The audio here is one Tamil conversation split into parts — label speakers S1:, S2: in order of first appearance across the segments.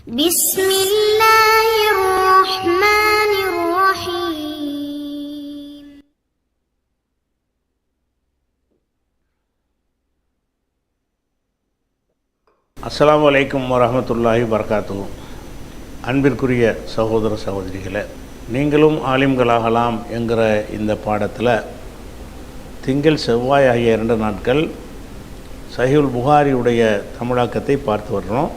S1: بسم الله الرحمن الرحيم.
S2: அஸ்ஸலாமு அலைக்கும் வரஹ்மத்துல்லாஹி வபரகாத்துஹு. அன்பிற்குரிய சகோதர சகோதரிகளே, நீங்களும் ஆலிம்களாகலாம் என்கிற இந்த பாடத்தில் திங்கள் செவ்வாய் ஆகிய 2 நாட்கள் சஹீஹுல் புகாரியுடைய தமிழாக்கத்தை பார்த்து வர்றோம்.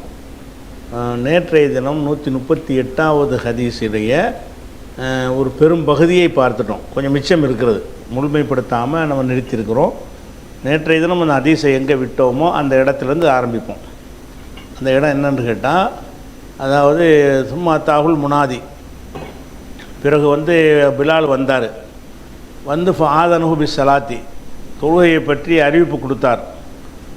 S2: நேற்றைய தினம் 138வது ஹதீஸுடைய ஒரு பெரும் பகுதியை பார்த்துட்டோம். கொஞ்சம் மிச்சம் இருக்கிறது, முழுமைப்படுத்தாமல் நம்ம நிறுத்தியிருக்கிறோம். நேற்றைய தினம் அந்த ஹதீஸை எங்கே விட்டோமோ அந்த இடத்துலேருந்து ஆரம்பிப்போம். அந்த இடம் என்னன்னு கேட்டால், அதாவது சும்மா தாகுல் முனாதி, பிறகு பிலால் வந்தார். ஆதனஹு பி சலாத்தி, தொழுகையை பற்றி அறிவிப்பு கொடுத்தார்.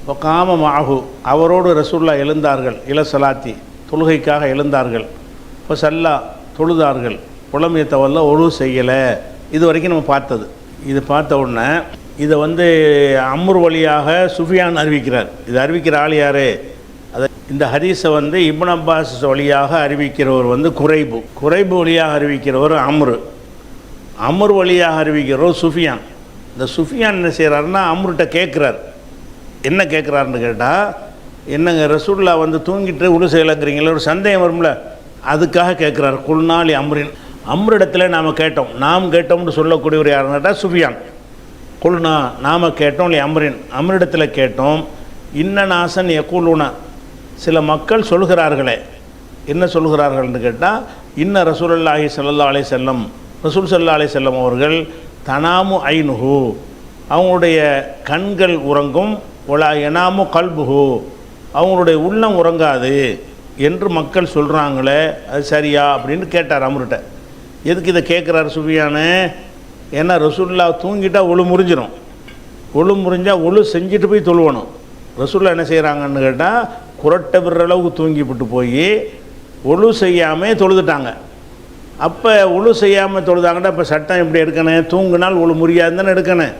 S2: இப்போ காம மாஹு, அவரோடு ரசூல்லா எழுந்தார்கள். சலாத்தி, தொழுகைக்காக எழுந்தார்கள். இப்போ சல்லா, தொழுதார்கள். புலமியத்தவல்ல ஒழு செய்யலை. இது வரைக்கும் நம்ம பார்த்தது. இது பார்த்த உடனே இதை அம்ர் வழியாக சுஃபியான் அறிவிக்கிறார். இது அறிவிக்கிற ஆள் யார்? அதை இந்த ஹதீஸை இப்னு அப்பாஸ் வழியாக அறிவிக்கிறவர் குறைபு வழியாக அறிவிக்கிறவர் அம்ர் வழியாக அறிவிக்கிறவர் சுஃபியான். இந்த சுஃபியான் என்ன செய்கிறாருன்னா, அம்ருட்ட கேட்குறார். என்ன கேட்குறாருன்னு கேட்டால், என்னங்க ரசூல்லா தூங்கிட்டு உழு செய்யலைங்கிறீங்களே, ஒரு சந்தேகம் வரும்ல, அதுக்காக கேட்குறாரு. குல்நாளி அம்ரின், அம்ரிடத்தில் நாம் கேட்டோம்னு சொல்லக்கூடியவர் யாருன்னு கேட்டால் சுஃபியான். குல்னா, நாம் கேட்டோம். இல்லை அம்ரின், அம்ரிடத்தில் கேட்டோம். இன்னநாசன் யக்கூலுனா, சில மக்கள் சொல்கிறார்களே. என்ன சொல்கிறார்கள்னு கேட்டால், இன்ன ரசூலுல்லாஹி ஸல்லல்லாஹு அலைஹி வஸல்லம், ரசூல் ஸல்லல்லாஹு அலைஹி வஸல்லம் அவர்கள் தனாமு ஐனுஹு, அவங்களுடைய கண்கள் உறங்கும், ஒலா எனாமு கல்புஹு, அவங்களுடைய உள்ளம் உறங்காது என்று மக்கள் சொல்கிறாங்களே, அது சரியா அப்படின்னு கேட்டார் அம்ருட்ட. எதுக்கு இதை கேட்குறாரு சுஃபியானு? ஏன்னா ரசூல்லா தூங்கிட்டால் ஒழு முறிஞ்சிடும். ஒழு முறிஞ்சால் ஒழு செஞ்சுட்டு போய் தொழுவணும். ரசூல்லா என்ன செய்கிறாங்கன்னு கேட்டால், குரட்டை விடுற அளவுக்கு தூங்கிவிட்டு போய் ஒழு செய்யாமல் தொழுதுட்டாங்க. அப்போ ஒழு செய்யாமல் தொழுதாங்கன்னா இப்போ சட்டம் எப்படி எடுக்கணும்? தூங்கினால் ஒழு முறியாது தானே எடுக்கணும்.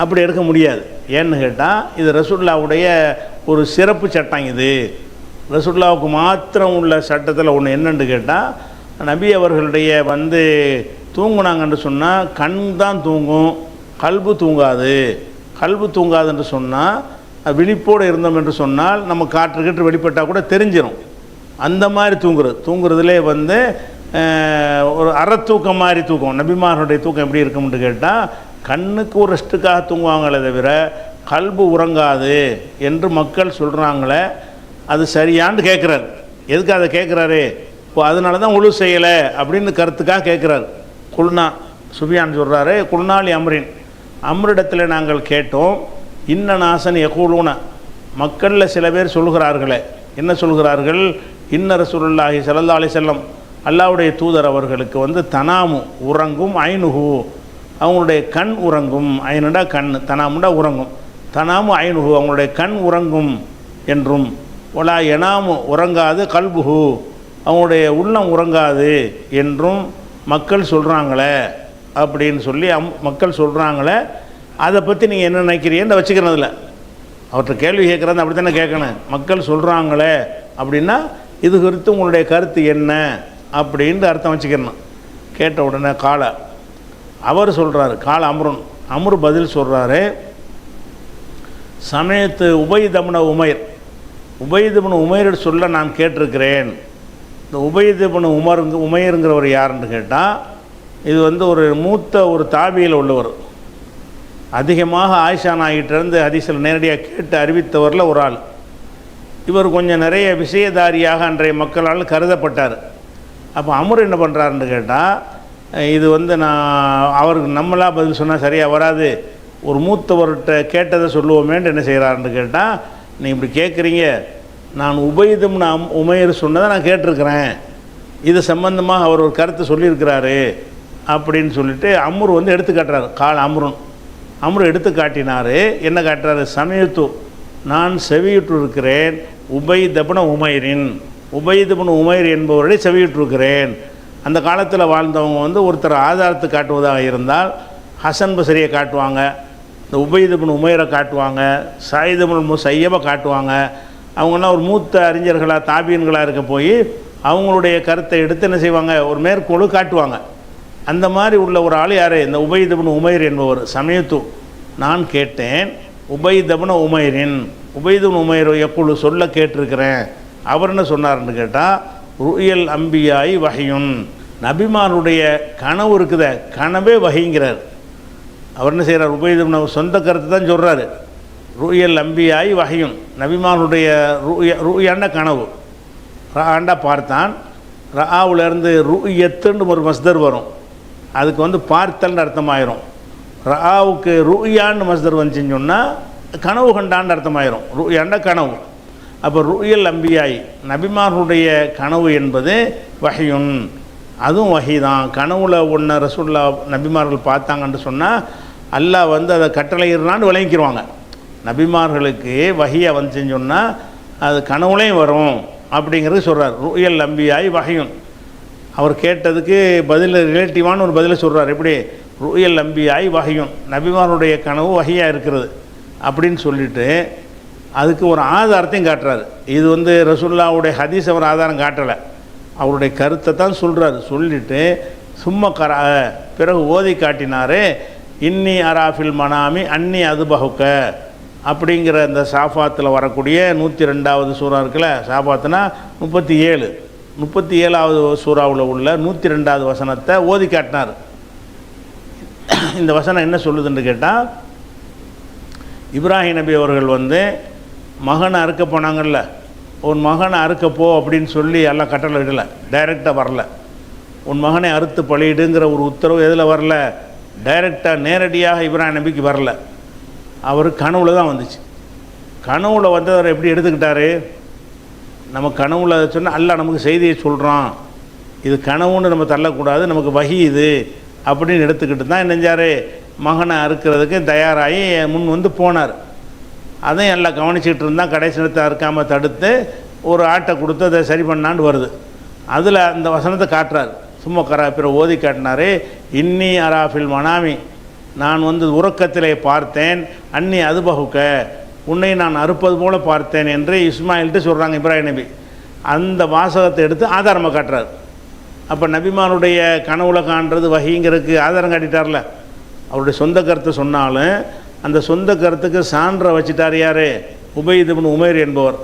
S2: அப்படி எடுக்க முடியாது. ஏன்னு கேட்டால், இது ரசூல்லாவுடைய ஒரு சிறப்பு சட்டம். இது ரசூல்லாவுக்கு மாத்திரம் உள்ள சட்டத்தில் ஒன்று. என்னென்னு கேட்டால், நபி அவர்களுடைய தூங்குனாங்கன்னு சொன்னால் கண் தான் தூங்கும், கல்பு தூங்காது. கல்பு தூங்காதுன்னு சொன்னால், விழிப்போடு இருந்தோம் என்று சொன்னால் நம்ம காற்று வெளிப்பட்டால் கூட தெரிஞ்சிடும். அந்த மாதிரி தூங்குறதுலே ஒரு அறத்தூக்கம் மாதிரி தூக்கம். நபிமார்களுடைய தூக்கம் எப்படி இருக்கும்னு கேட்டால், கண்ணுக்கு ஒரு ரெஸ்ட்டுக்காக தூங்குவாங்களே தவிர கல்பு உறங்காது என்று மக்கள் சொல்கிறாங்களே, அது சரியான்னு கேட்குறாரு. எதுக்கு அதை கேட்குறாரு? இப்போ அதனால தான் ஒழு செய்யலை அப்படின்னு கருத்துக்காக கேட்குறாரு. குல்னா, சுஃபியான் சொல்கிறாரு, குல்நாளி அம்ரின், அம்ரிடத்தில் நாங்கள் கேட்டோம். இன்னநாசன் யகூலுன, மக்களில் சில பேர் சொல்கிறார்களே. என்ன சொல்கிறார்கள்? இன்ன ரசூலுல்லாஹி ஸல்லல்லாஹு அலைஹி வஸல்லம், அல்லாஹ்வுடைய தூதர் அவர்களுக்கு தனாமு உறங்கும், ஐனுஹு, அவங்களுடைய கண் உறங்கும். ஐனுடா கண், தனாமுடா உறங்கும். தனாமு ஐனுஹு, அவங்களுடைய கண் உறங்கும் என்றும், ஒலா எனாமு உறங்காது, கல்புஹு, அவங்களுடைய உள்ளம் உறங்காது என்றும் மக்கள் சொல்கிறாங்களே அப்படின்னு சொல்லி மக்கள் சொல்கிறாங்களே. அதை பற்றி நீங்கள் என்ன நினைக்கிறீங்கன்னு வச்சுக்கிறதில்ல. அவர்கிட்ட கேள்வி கேட்குறது அப்படி தானே கேட்கணும். மக்கள் சொல்கிறாங்களே அப்படின்னா இது குறித்து உங்களுடைய கருத்து என்ன அப்படின்ட்டு அர்த்தம் வச்சுக்கணும். கேட்ட உடனே அவர் சொல்கிறாரு, அம்ரு பதில் சொல்கிறாரு, சமயத்து உபைதப்னு உமைர் சொல்ல நான் கேட்டிருக்கிறேன். இந்த உபைதப்னு உமைருங்கிறவர் யாருன்னு கேட்டால், இது ஒரு மூத்த ஒரு தாபியில் உள்ளவர். அதிகமாக ஆயிஷா நாயிட்டிருந்து ஹதீஸில் நேரடியாக கேட்டு அறிவித்தவரில் ஒரு ஆள். இவர் கொஞ்சம் நிறைய விஷயதாரியாக அன்றைய மக்களால் கருதப்பட்டார். அப்போ அம்ரு என்ன பண்ணுறாருன்னு கேட்டால், இது நான் அவருக்கு நம்மளாக பதில் சொன்னால் சரியாக வராது, ஒரு மூத்தவர்கிட்ட கேட்டதை சொல்லுவோமேன்ட்டு என்ன செய்கிறாருன்னு கேட்டால், நீங்கள் இப்படி கேட்குறீங்க, நான் உபைதப்னு உமைர் சொன்னதை நான் கேட்டிருக்கிறேன், இது சம்பந்தமாக அவர் ஒரு கருத்து சொல்லியிருக்கிறாரு அப்படின்னு சொல்லிட்டு அம்ரு எடுத்து காட்டுறாரு. அம்ரு எடுத்து காட்டினார். என்ன காட்டுறாரு? சமயத்து, நான் செவியுற்று இருக்கிறேன், உபைதப்னு உமைர் என்பவரை செவியுற்றிருக்கிறேன். அந்த காலத்தில் வாழ்ந்தவங்க ஒருத்தர் ஆதாரத்தை காட்டுவதாக இருந்தால் ஹசன் பஸ்ரியை காட்டுவாங்க, இந்த உபைத் இப்னு உமைரை காட்டுவாங்க, சயீத் இப்னு முஸையபை காட்டுவாங்க. அவங்களாம் ஒரு மூத்த அறிஞர்களாக தாபீன்களாக இருக்க போய் அவங்களுடைய கருத்தை எடுத்து என்ன செய்வாங்க, ஒரு மேற்கோள் காட்டுவாங்க. அந்த மாதிரி உள்ள ஒரு ஆள் யார், இந்த உபைத் இப்னு உமைர் என்பவர். சமயத்து நான் கேட்டேன், உபைத் இப்னு உமைரின், உபைத் இப்னு உமைர் எப்பொழுது சொல்ல கேட்டிருக்கிறேன். அவர் என்ன சொன்னார்னு கேட்டால், ருயல் அம்பியாய் வஹியுன், நபிமாருடைய கனவு இருக்குத, கனவே வஹிங்கிறார். அவர் என்ன செய்கிறார், உபைத் இப்னு சொந்த கருத்து தான் சொல்கிறாரு. ருயல் அம்பியாய் வஹியுன், நபிமாருடைய ருயாண்ட கனவு. ஆண்டா பார்த்தான். ராவுலேருந்து ருயத்துன்னு ஒரு மஸ்தர் வரும், அதுக்கு வந்து பார்த்தல்னு அர்த்தமாயிரும். ராவுக்கு ருயான்னு மஸ்தர் வந்துச்சுன்னு சொன்னால் கனவு கண்டான்னு அர்த்தமாயிரும். ருயாண்ட கனவு. அப்போ ருயல் அம்பியாய், நபிமார்களுடைய கனவு என்பது வஹியுன், அதுவும் வஹி தான். கனவுல ஒன்று ரசூலுல்லாஹ் நபிமார்கள் பார்த்தாங்கன்னு சொன்னால் அல்லாஹ் வந்து அதை கட்டளையிடலான்னு விளங்கிக்கிடுவாங்க. நபிமார்களுக்கு வஹியை வந்துச்சுன்னு சொன்னால் அது கனவுலையும் வரும் அப்படிங்கிறது சொல்கிறார். ருயல் அம்பியாய் வஹியுன். அவர் கேட்டதுக்கு பதில் ரிலேட்டிவான ஒரு பதிலை சொல்கிறார். எப்படி, ருயல் அம்பியாய் வஹியுன், நபிமாருடைய கனவு வஹியாக இருக்கிறது அப்படின்னு சொல்லிவிட்டு அதுக்கு ஒரு ஆதாரத்தையும் காட்டுறாரு. இது வந்து ரசூலுல்லாஹ்வுடைய ஹதீஸ் அவர் ஆதாரம் காட்டலை, அவருடைய கருத்தை தான் சொல்கிறாரு. சொல்லிவிட்டு சும்மா பிறகு ஓதி காட்டினார். இன்னி அராஃபில் மனாமி அன்னி அதுபஹுக்க அப்படிங்கிற இந்த சாஃபாத்தில் வரக்கூடிய 102வது சூறா இருக்குல்ல, சாஃபாத்துனா 37வது சூறாவில் உள்ள 102வது வசனத்தை ஓதி காட்டினார். இந்த வசனம் என்ன சொல்லுதுன்னு கேட்டால், இப்ராஹிம் நபி அவர்கள் வந்து மகனை அறுக்க போனாங்கல்ல, உன் மகனை அறுக்கப்போ அப்படின்னு சொல்லி எல்லாம் கட்டளை விடலை, டைரெக்டாக வரல. உன் மகனை அறுத்து பலியிடுங்கிற ஒரு உத்தரவு எதில் வரல, டைரெக்டாக நேரடியாக இப்ராஹிம் நபிக்கு வரல. அவர் கனவுல தான் வந்துச்சு. கனவுல வந்து அவர் எப்படி எடுத்துக்கிட்டாரு, நம்ம கனவுல சொன்னால் அல்லாஹ் நமக்கு செய்தியை சொல்கிறான், இது கனவுன்னு நம்ம தள்ளக்கூடாது, நமக்கு வஹி இது அப்படின்னு எடுத்துக்கிட்டு தான் என்னஞ்சார், மகனை அறுக்கிறதுக்கு தயாராகி முன் வந்து போனார். அதையும் எல்லாம் கவனிச்சிக்கிட்டு இருந்தால் கடைசி நேரத்தை அறுக்காமல் தடுத்து ஒரு ஆட்டை கொடுத்து அதை சரி பண்ணான்னு வருது. அதில் அந்த வசனத்தை காட்டுறார். சும்மா பிற ஓதி காட்டினார். இன்னி அராஃபில் மனாமி, நான் வந்து உறக்கத்திலே பார்த்தேன், அன்னி அதுபகுக்க, உன்னை நான் அறுப்பது போல பார்த்தேன் என்று இஸ்மாயில்கிட்ட சொல்கிறாங்க இப்ராஹிம் நபி. அந்த வாசகத்தை எடுத்து ஆதாரமாக காட்டுறார். அப்போ நபிமானுடைய கனவுல காண்றது வஹிங்கிறதுக்கு ஆதாரம் காட்டிட்டார்ல. அவருடைய சொந்த கருத்தை சொன்னாலும் அந்த சொந்த கருத்துக்கு சான்ற வச்சுட்டார் யார், உபைத் இப்னு உமைர் என்பவர்.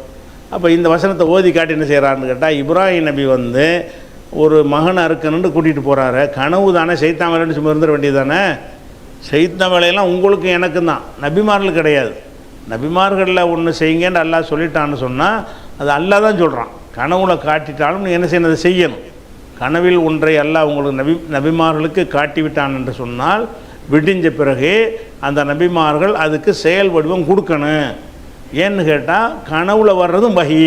S2: அப்போ இந்த வசனத்தை ஓதி காட்டி என்ன செய்கிறாருன்னு கேட்டால், இப்ராஹிம் நபி வந்து ஒரு மகனை அறுக்கணுன்னு கூட்டிகிட்டு போகிறாரு. கனவு தானே, சைத்தான் வேலைன்னு சும்மா இருந்துட வேண்டியது தானே. சைத்தான் வேலையெல்லாம் உங்களுக்கும் எனக்கும் தான், நபிமார்கள் கிடையாது. நபிமார்களில் ஒன்று செய்யுங்கன்னு அல்லாஹ் சொல்லிட்டான்னு சொன்னால் அது அல்லாஹ் தான் சொல்கிறான். கனவுல காட்டிட்டாலும் நீ என்ன செய்யணும், அதை செய்யணும். கனவில் ஒன்றை அல்லாஹ் உங்களுக்கு நபிமார்களுக்கு காட்டிவிட்டான் என்று சொன்னால் விடிஞ்ச பிறகு அந்த நபிமார்கள் அதுக்கு செயல் வடிவம் கொடுக்கணும். ஏன்னு கேட்டால் கனவுல வர்றதும் வஹி,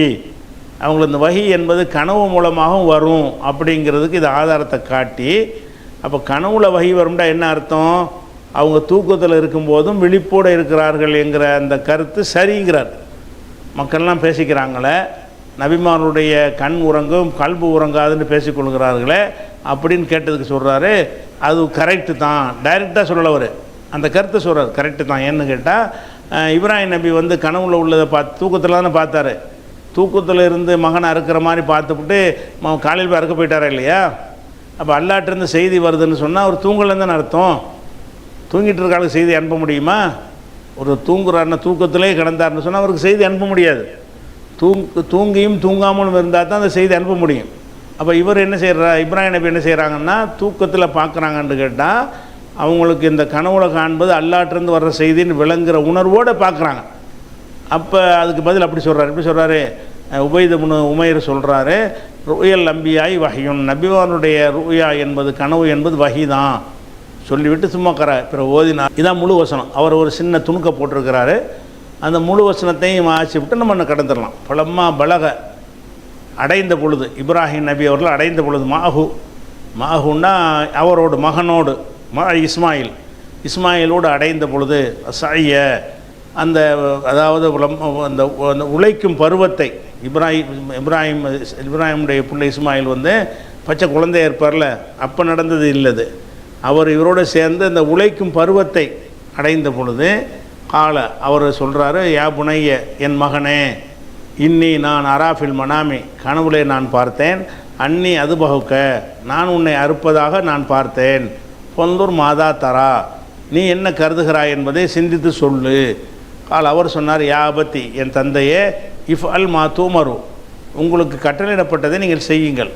S2: அவங்களுக்கு இந்த வஹி என்பது கனவு மூலமாகவும் வரும் அப்படிங்கிறதுக்கு இது ஆதாரத்தை காட்டி, அப்போ கனவுல வஹி வரும்டா என்ன அர்த்தம், அவங்க தூக்கத்தில் இருக்கும்போதும் விழிப்போடு இருக்கிறார்கள் என்கிற அந்த கருத்து சரிங்கிறார். மக்கள்லாம் பேசிக்கிறாங்களே, நபிமாருடைய கண் உறங்கும் கல்பு உறங்காதுன்னு பேசிக்கொள்கிறார்களே அப்படின்னு கேட்டதுக்கு சொல்கிறாரு, அது கரெக்டு தான். டைரெக்டாக சொல்லவர் அந்த கருத்தை சொல்கிறார், கரெக்டு தான். ஏன்னு கேட்டால் இப்ராஹிம் நபி வந்து கனவுல உள்ளதை தூக்கத்தில் தானே பார்த்தாரு. தூக்கத்தில் இருந்து மகனை அறுக்கிற மாதிரி பார்த்துவிட்டு காலையில் போய் அறுக்க போயிட்டாரா இல்லையா. அப்போ அல்லாட்டிருந்து செய்தி வருதுன்னு சொன்னால் அவர் தூங்கலன்னு தானே அர்த்தம். தூங்கிட்டு இருக்காளுக்கு செய்தி அனுப்ப முடியுமா? ஒரு தூங்குறாருன்னா தூக்கத்திலே கிடந்தார்னு சொன்னால் அவருக்கு செய்தி அனுப்ப முடியாது. தூங்கியும் தூங்காமலும் இருந்தால் தான் அந்த செய்தி அனுப்ப முடியும். அப்போ இவர் என்ன செய்கிறா, இப்ராஹிம் நபி என்ன செய்கிறாங்கன்னா தூக்கத்தில் பார்க்குறாங்கன்னு கேட்டால் அவங்களுக்கு இந்த கனவுல காண்பது அல்லாட்டிருந்து வர்ற செய்தின்னு விளங்குகிற உணர்வோடு பார்க்குறாங்க. அப்போ அதுக்கு பதில் அப்படி சொல்கிறார். எப்படி சொல்கிறாரு, உபைத் இப்னு உமைர் சொல்கிறாரு, ருயல் அம்பியாய் வஹியுன், நபிவானுடைய ருயா என்பது கனவு என்பது வஹி தான் சொல்லிவிட்டு சும்மா பிற ஓதினா. இதான் முழு வசனம். அவர் ஒரு சின்ன துணுக்க போட்டிருக்கிறாரு. அந்த முழு வசனத்தையும் ஆச்சு விட்டு நம்ம கடந்துடலாம். பலம்மா பலக, அடைந்த பொழுது, இப்ராஹிம் நபி அவர்கள் அடைந்த பொழுது, மாஹுன்னா அவரோடு மகனோடு, இஸ்மாயிலோடு அடைந்த பொழுது, சாய அந்த அதாவது அந்த உழைக்கும் பருவத்தை, இப்ராஹிமுடைய பிள்ளை இஸ்மாயில் வந்து பச்சை குழந்தை இருப்பார்ல, அப்போ நடந்தது இல்லது. அவர் இவரோடு சேர்ந்து அந்த உழைக்கும் பருவத்தை அடைந்த பொழுது அவர் சொல்கிறாரு, யா புனைய, என் மகனே, இன்னி நான் அராஃபில் மனாமி கனவுலே நான் பார்த்தேன், அன்னி அதுபகுக்க நான் உன்னை அறுப்பதாக நான் பார்த்தேன், பொந்தூர் மாதா தரா நீ என்ன கருதுகிறாய் என்பதை சிந்தித்து சொல்லு. கால் அவர் சொன்னார், யாபத்தி என் தந்தையே, இஃப் அல் மா தூமரு உங்களுக்கு கட்டளையிடப்பட்டதை நீங்கள் செய்யுங்கள்,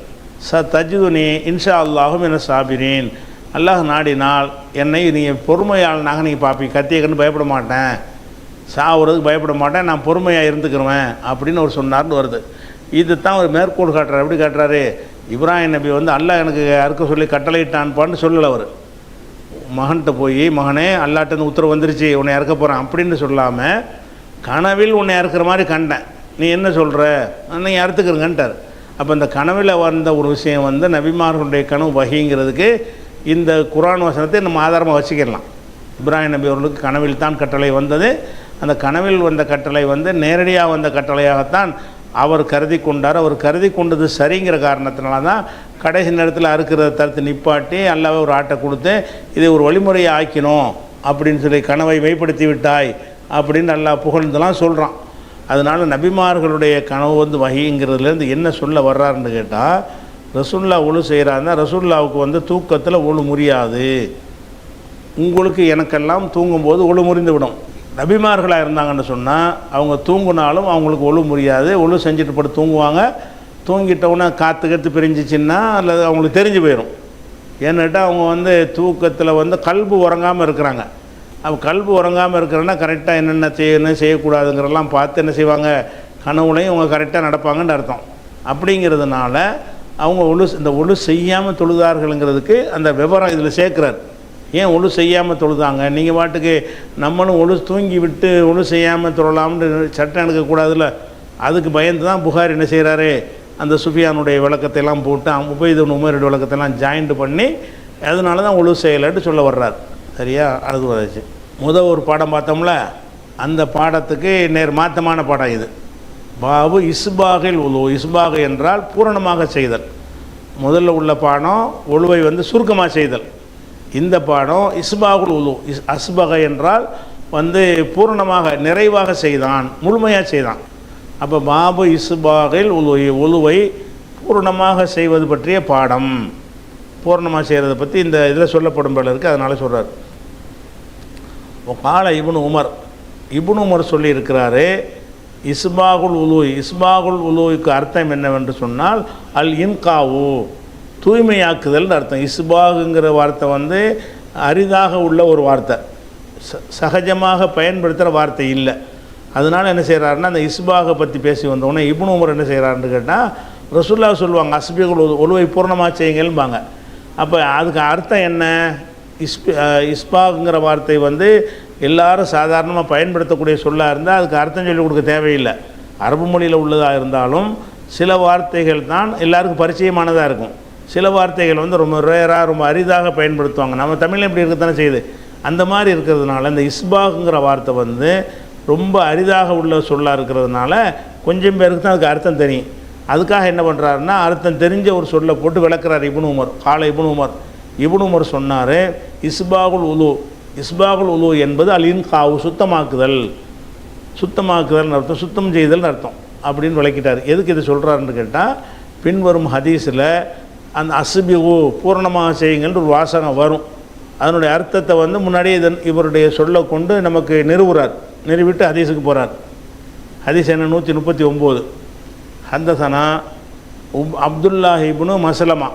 S2: தஜிதுனி இன்ஷா அல்லாஹும் என சாபிரீன் அல்லாஹ் நாடினால் என்னை நீங்கள் பொறுமையாளனாக நீங்கள் பார்ப்பீங்க. கத்தியக்கன்னு பயப்பட மாட்டேன், சாவுறதுக்கு பயப்பட மாட்டேன், நான் பொறுமையாக இருந்துக்கிறேன் அப்படின்னு அவர் சொன்னார்னு வருது. இது தான் ஒரு மேற்கோள் காட்டுறார். எப்படி காட்டுறாரு? இப்ராஹிம் நபி வந்து அல்லாஹ் எனக்கு அறுக்க சொல்லி கட்டளையிட்டான்பான்னு சொல்லலை. அவர் மகன்கிட்ட போய், மகனே அல்லாஹ்ட்ட உத்தரவு வந்துருச்சு உன்னை இறக்க போகிறேன் அப்படின்னு சொல்லாமல், கனவில் உன்னை இறக்குற மாதிரி கண்டேன், நீ என்ன சொல்கிற, நீங்கள் அறுத்துக்கிறங்கன்ட்டார். அப்போ இந்த கனவில் வந்த ஒரு விஷயம் வந்து நபிமார்களுடைய கனவு வகிங்கிறதுக்கு இந்த குர்ஆன் வசனத்தை நம்ம ஆதாரமாக வச்சுக்கிடலாம். இப்ராஹிம் நபி அவர்களுக்கு கனவில் தான் கட்டளை வந்தது. அந்த கனவில் வந்த கட்டளை வந்து நேரடியாக வந்த கட்டளையாகத்தான் அவர் கருதி கொண்டார். அவர் கருதி கொண்டது சரிங்கிற காரணத்தினால தான் கடைசி நேரத்தில் அறுக்கிறத தடுத்து நிப்பாட்டி அல்லாஹ் ஒரு ஆட்டை கொடுத்து இதை ஒரு வழிமுறையை ஆக்கினோம் அப்படின்னு சொல்லி கனவை மெய்ப்படுத்தி விட்டாய் அப்படின்னு அல்லாஹ் புகழ்ந்தெல்லாம் சொல்கிறான். அதனால் நபிமார்களுடைய கனவு வந்து வஹீங்கிறதுலேருந்து என்ன சொல்ல வர்றாருன்னு கேட்டால், ரசூல்லா ஒழு செய்கிறாருன்னா ரசூல்லாவுக்கு வந்து தூக்கத்தில் ஒழு முறியாது. உங்களுக்கு எனக்கெல்லாம் தூங்கும்போது ஒழு முறிந்து விடும். நபிமார்களாக இருந்தாங்கன்னு சொன்னால் அவங்க தூங்குனாலும் அவங்களுக்கு ஒழு முறியாது. ஒழு செஞ்சுட்டு போட்டு தூங்குவாங்க. தூங்கிட்டவுடனே காற்று பிரிஞ்சிச்சின்னா அல்லது அவங்களுக்கு தெரிஞ்சு போயிடும். ஏன்னுட்டா அவங்க வந்து தூக்கத்தில் வந்து கல்பு உறங்காமல் இருக்கிறாங்க. அப்போ கல்பு உறங்காமல் இருக்கிறன்னா கரெக்டாக என்னென்ன செய்யணும் செய்யக்கூடாதுங்கிறதெல்லாம் பார்த்து என்ன செய்வாங்க, கனவுலையும் அவங்க கரெக்டாக நடப்பாங்கன்னு அர்த்தம். அப்படிங்கிறதுனால அவங்க இந்த ஒழு செய்யாமல் தொழுதார்கள்ங்கிறதுக்கு அந்த விவரம் இதில் சேர்க்குறார். ஏன் ஒழு செய்யாமல் தொழுதாங்க? நீங்கள் பாட்டுக்கு நம்மளும் ஒழு தூங்கி விட்டு ஒழு செய்யாமல் தொழலாம்னு சட்டம் எடுக்கக்கூடாதுல்ல. அதுக்கு பயந்து தான் புகார் என்ன செய்கிறாரு, அந்த சுஃபியானுடைய விளக்கத்தை எல்லாம் போட்டு உபைதுன் உமருடைய விளக்கத்தையெல்லாம் ஜாயிண்ட் பண்ணி அதனால தான் ஒழு செய்யலைன்னு சொல்ல வர்றார். சரியா? அது வச்சு ஒரு பாடம் பார்த்தோம்ல, அந்த பாடத்துக்கு நேர் மாற்றமான பாடம் இது. பாபு இஸ்பாகில் உலு. இஸ்பாகு என்றால் பூரணமாக செய்தல். முதல்ல உள்ள பாடம் ஒழுவை வந்து சுருக்கமாக செய்தல். இந்த பாடம் இஸ்பாகுல் உலு. அஸ்பக என்றால் வந்து பூரணமாக நிறைவாக செய்தான், முழுமையாக செய்தான். அப்போ பாபு இஸ்பாகில் உலு, ஒழுவை பூரணமாக செய்வது பற்றிய பாடம். பூரணமாக செய்கிறத பற்றி இந்த இதில் சொல்லப்படும் போல இருக்குது. அதனால் சொல்கிறார். கால இப்னு உமர் சொல்லியிருக்கிறாரு, இஸ்பாகுல் உலு. இஸ்பாகுல் உலுவுக்கு அர்த்தம் என்னவென்று சொன்னால் அல் இன்காவு, தூய்மையாக்குதல்னு அர்த்தம். இஸ்பாகுங்கிற வார்த்தை வந்து அரிதாக உள்ள ஒரு வார்த்தை, சகஜமாக பயன்படுத்துகிற வார்த்தை இல்லை. அதனால் என்ன செய்கிறாருன்னா, அந்த இஸ்பாகை பற்றி பேசி வந்தோடனே இப்னு உமர் என்ன செய்கிறாருன்னு கேட்டால், ரசூலுல்லாஹ் சொல்லுவாங்க அஸ்பிகுல் ஒழுவை பூர்ணமாக செய்யுங்கள்பாங்க. அப்போ அதுக்கு அர்த்தம் என்ன? இஸ்பாகுங்கிற வார்த்தை வந்து எல்லாரும் சாதாரணமாக பயன்படுத்தக்கூடிய சொல்லாக இருந்தால் அதுக்கு அர்த்தம் சொல்லிக் கொடுக்க தேவையில்லை. அரபு மொழியில் உள்ளதாக இருந்தாலும் சில வார்த்தைகள் தான் எல்லாருக்கும் பரிச்சயமானதாக இருக்கும். சில வார்த்தைகள் வந்து ரொம்ப ரேராக ரொம்ப அரிதாக பயன்படுத்துவாங்க. நம்ம தமிழில் இப்படி இருக்கத்தானே செய்யுது. அந்த மாதிரி இருக்கிறதுனால இந்த இஸ்பாகுங்கிற வார்த்தை வந்து ரொம்ப அரிதாக உள்ள சொல்லாக இருக்கிறதுனால கொஞ்சம் பேருக்கு தான் அதுக்கு அர்த்தம் தெரியும். அதுக்காக என்ன பண்ணுறாருன்னா, அர்த்தம் தெரிஞ்ச ஒரு சொல்லை போட்டு விளக்குறார் இப்னு உமர். கால இப்னு உமர் சொன்னார், இஸ்பாகுல் உலு. இஸ்பாகுல் உலு என்பது அல் இன்காவு, சுத்தமாக்குதல். சுத்தமாக்குதல்னு அர்த்தம், சுத்தம் செய்தல்னு அர்த்தம் அப்படின்னு விளக்கிட்டார். எதுக்கு இது சொல்கிறாருன்னு கேட்டால், பின்வரும் ஹதீஸில் அந்த அஸ்பிகு பூர்ணமாக செய்யுங்கள்னு ஒரு வாசகம் வரும். அதனுடைய அர்த்தத்தை வந்து முன்னாடியே இவருடைய சொல்லை கொண்டு நமக்கு நிறுவிட்டு ஹதீஸுக்கு போகிறார். ஹதீஸ் என்ன? 139. ஹந்தசனா அப்துல்லாஹி இப்னு மஸ்லமா.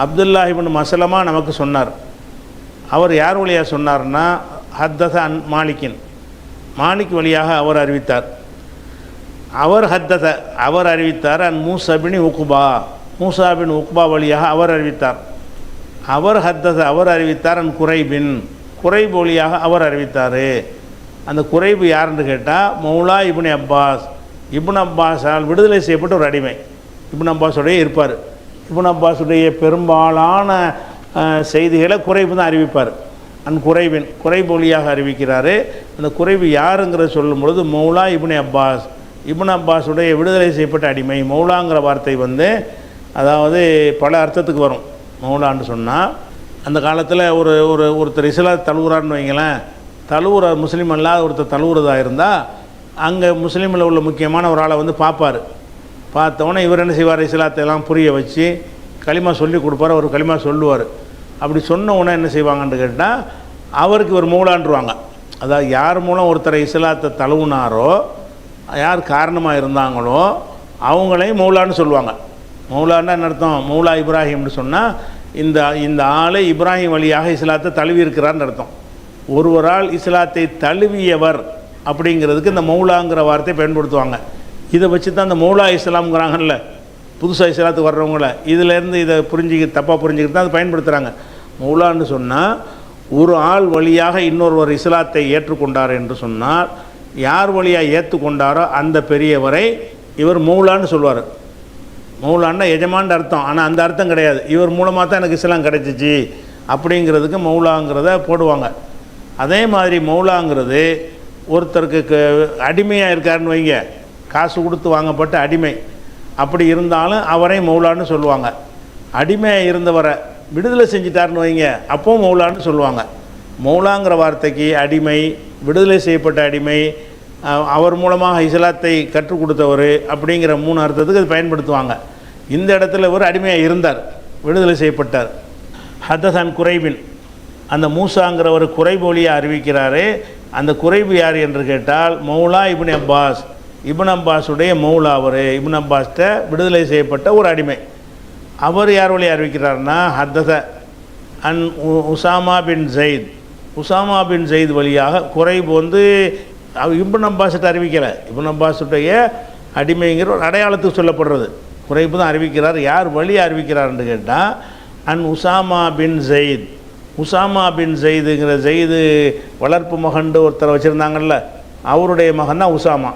S2: அப்துல்லாஹி இப்னு மஸ்லமா நமக்கு சொன்னார். அவர் யார் வழியாக சொன்னார்னா, ஹத்தஸ அன் மாலிக் வழியாக அவர் அறிவித்தார். அவர் அறிவித்தார் அன் மூஸா பின் உக்பா வழியாக அவர் அறிவித்தார். அவர் அறிவித்தார் அன் குரைப் வழியாக அவர் அறிவித்தார். அந்த குரைபு யாருன்னு கேட்டால் மௌலா இப்னு அப்பாஸால் விடுதலை செய்யப்பட்ட ஒரு அடிமை. இப்னு அப்பாஸுடைய இருப்பார். இப்னு அப்பாஸுடைய பெரும்பாலான செய்திகளை குரைபு தான் அறிவிப்பார். குரைபு வழியாக அறிவிக்கிறாரு. அந்த குரைபு யாருங்கிறத சொல்லும் பொழுது மௌலா இப்னு அப்பாஸுடைய விடுதலை செய்யப்பட்ட அடிமை. மௌலாங்கிற வார்த்தை வந்து அதாவது பல அர்த்தத்துக்கு வரும். மௌலான்னு சொன்னால் அந்த காலத்தில் ஒருத்தர் இஸ்லாம் தழுவுறான்னு வைங்களேன், முஸ்லீம் அல்லாத ஒருத்தர் தழுவுறதாக இருந்தால் அங்கே முஸ்லீமில் உள்ள முக்கியமான ஒரு ஆளை வந்து பார்ப்பார். பார்த்தோன்னே இவர் என்ன செய்வார், இஸ்லாத்தை எல்லாம் புரிய வச்சு களிமா சொல்லி கொடுப்பார். அவர் களிமா சொல்லுவார். அப்படி சொன்ன உடனே என்ன செய்வாங்கன்னு கேட்டால் அவருக்கு ஒரு மௌலான்றுவாங்க. அதாவது யார் மூலம் ஒருத்தரை இஸ்லாத்தை தழுவுனாரோ, யார் காரணமாக இருந்தாங்களோ அவங்களையும் மௌலான்னு சொல்லுவாங்க. மௌலான்னா என்ன அர்த்தம்? மௌலா இப்ராஹிம்னு சொன்னால் இந்த ஆளை இப்ராஹிம் வழியாக இஸ்லாத்தை தழுவி இருக்கிறார்னு அர்த்தம். ஒருவரால் இஸ்லாத்தை தழுவியவர் அப்படிங்கிறதுக்கு இந்த மௌலாங்கிற வார்த்தையை பயன்படுத்துவாங்க. இதை வச்சு தான் இந்த மௌலா இஸ்லாம்ங்கிறாங்கல்ல, புதுசாக இஸ்லாத்துக்கு வர்றவங்கள இதிலேருந்து இதை தப்பாக புரிஞ்சுக்கிட்டு தான் அதை பயன்படுத்துகிறாங்க. மௌலான்னு சொன்னால் ஒரு ஆள் வழியாக இன்னொருவர் இஸ்லாத்தை ஏற்றுக்கொண்டார் என்று சொன்னால், யார் வழியாக ஏற்றுக்கொண்டாரோ அந்த பெரியவரை இவர் மௌலான்னு சொல்வார். மௌலான்னா எஜமான் அர்த்தம். ஆனால் அந்த அர்த்தம் கிடையாது. இவர் மூலமாக தான் எனக்கு இஸ்லாம் கிடைச்சிச்சு அப்படிங்கிறதுக்கு மௌலாங்கிறத போடுவாங்க. அதே மாதிரி மௌலாங்கிறது ஒருத்தருக்கு அடிமையாக இருக்காருன்னு வைங்க, காசு கொடுத்து வாங்கப்பட்ட அடிமை, அப்படி இருந்தாலும் அவரை மௌலான்னு சொல்லுவாங்க. அடிமையாக இருந்தவரை விடுதலை செஞ்சிட்டாருன்னு வைங்க, அப்போவும் மௌலான்னு சொல்லுவாங்க. மௌலாங்கிற வார்த்தைக்கு அடிமை, விடுதலை செய்யப்பட்ட அடிமை, அவர் மூலமாக இஸ்லாத்தை கற்றுக் கொடுத்தவர் அப்படிங்கிற 3 அர்த்தத்துக்கு அது பயன்படுத்துவாங்க. இந்த இடத்துல ஒரு அடிமையாக இருந்தார், விடுதலை செய்யப்பட்டார். ஹதசன் குறைபின், அந்த மூசாங்கிறவர் குறைபொழியாக அறிவிக்கிறாரு. அந்த குறைபு யார் என்று கேட்டால் மௌலா இப்னு அப்பாஸ். இப்னு அப்பாஸுடைய மௌலா அவர். இப்னு அப்பாஸ்கிட்ட விடுதலை செய்யப்பட்ட ஒரு அடிமை. அவர் யார் வழியாக அறிவிக்கிறார்னா ஹத்தஸ அன் Usama bin Zaid. Usama bin Zaid வழியாக குறைபு வந்து இப்னு அப்பாஸ்கிட்ட அறிவிக்கலை. இப்னு அப்பாஸுடைய அடிமைங்கிற ஒரு அடையாளத்துக்கு சொல்லப்படுறது. குறைபு தான் அறிவிக்கிறார். யார் வழியாக அறிவிக்கிறார்னு கேட்டால் அன் Usama bin Zaid. Usama bin ஜெயிதுங்கிற ஜெயிது வளர்ப்பு மகண்டு ஒருத்தரை வச்சுருந்தாங்கல்ல, அவருடைய மகன் தான் உசாமா.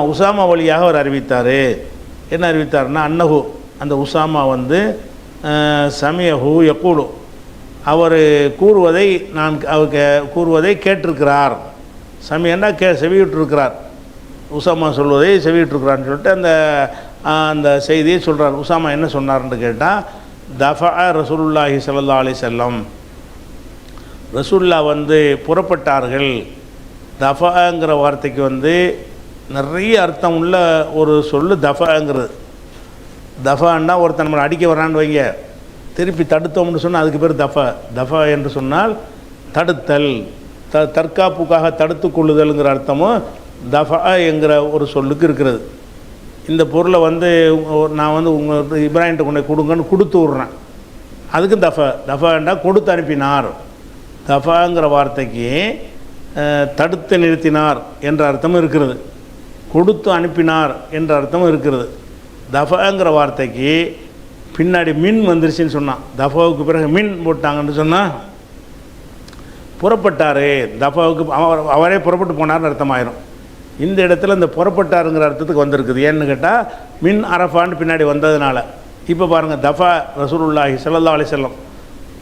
S2: உசாமா வழியாக அவர் அறிவித்தார். என்ன அறிவித்தார்னா அன்னஹு, அந்த உசாமா வந்து சமியஹு யக்கூலு, அவர் கூறுவதை கூறுவதை கேட்டிருக்கிறார். சமியன்னா செவியிட்டிருக்கிறார். உசாமா சொல்வதை செவியிட்டிருக்கிறான்னு சொல்லிட்டு அந்த செய்தியை சொல்கிறார். உசாமா என்ன சொன்னார்ன்னு கேட்டால் தஃபா ரசூலுல்லாஹி ஸல்லல்லாஹு அலைஹி வஸல்லம், ரசூல்லா வந்து புறப்பட்டார்கள். தஃபாங்கிற வார்த்தைக்கு வந்து நிறைய அர்த்தம் உள்ள ஒரு சொல்லு தஃபாங்கிறது. தஃபான்னா ஒருத்தன் நம்மளை அடிக்க வரான்னு வைங்க, திருப்பி தடுத்தோம்னு சொன்னால் அதுக்கு பேர் தஃபா. தஃபா என்று சொன்னால் தடுத்தல், தற்காப்புக்காக தடுத்து கொள்ளுதல்ங்கிற அர்த்தமும் தஃபா என்கிற ஒரு சொல்லுக்கு இருக்கிறது. இந்த பொருளை வந்து நான் வந்து உங்கள் இப்ராஹிம்கிட்ட கொண்டு கொடுங்கன்னு கொடுத்து விட்றேன், அதுக்கு தஃபாண்டா கொடுத்து அனுப்பினார். தஃபாங்கிற வார்த்தைக்கு தடுத்து நிறுத்தினார் என்ற அர்த்தமும் இருக்கிறது, கொடுத்து அனுப்பினார் என்ற அர்த்தமும் இருக்கிறது. தஃபாங்கிற வார்த்தைக்கு பின்னாடி மின் வந்துருச்சுன்னு சொன்னான். தஃபாவுக்கு பிறகு மின் போட்டாங்கன்னு சொன்னால் புறப்பட்டார். தஃபாவுக்கு அவரே புறப்பட்டு போனார்னு அர்த்தமாயிரும். இந்த இடத்துல இந்த புறப்பட்டாருங்கிற அர்த்தத்துக்கு வந்திருக்குது. ஏன்னு கேட்டால் மின் அரஃபான்னு பின்னாடி வந்ததுனால. இப்போ பாருங்கள், தஃபா ரசூலுல்லாஹி ஸல்லல்லாஹு அலைஹி வஸல்லம்,